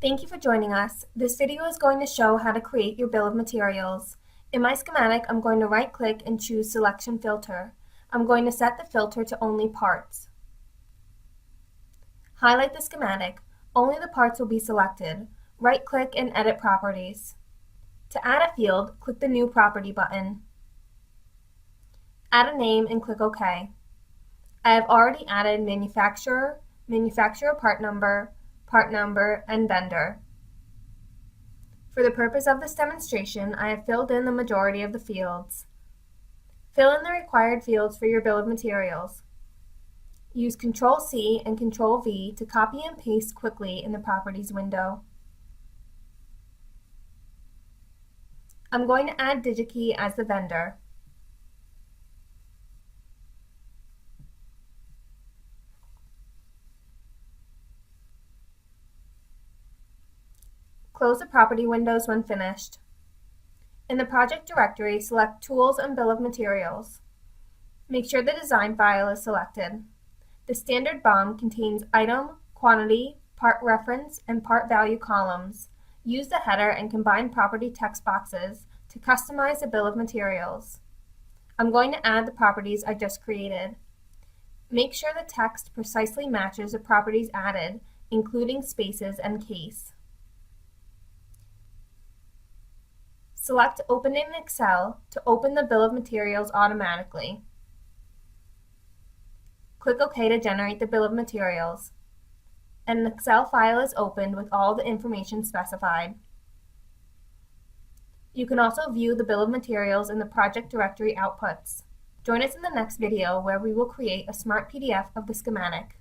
Thank you for joining us. This video is going to show how to create your bill of materials. In my schematic, I'm going to right-click and choose Selection Filter. I'm going to set the filter to only parts. Highlight the schematic. Only the parts will be selected. Right-click and edit Properties. To add a field, click the New Property button. Add a name and click OK. I have already added manufacturer, part number, and vendor. For the purpose of this demonstration, I have filled in the majority of the fields. Fill in the required fields for your bill of materials. Use Ctrl-C and Ctrl-V to copy and paste quickly in the Properties window. I'm going to add DigiKey as the vendor. Close the property windows when finished. In the project directory, select Tools and Bill of Materials. Make sure the design file is selected. The standard BOM contains item, quantity, part reference, and part value columns. Use the header and combine property text boxes to customize the bill of materials. I'm going to add the properties I just created. Make sure the text precisely matches the properties added, including spaces and case. Select Open in Excel to open the bill of materials automatically. Click OK to generate the bill of materials. An Excel file is opened with all the information specified. You can also view the bill of materials in the project directory outputs. Join us in the next video where we will create a smart PDF of the schematic.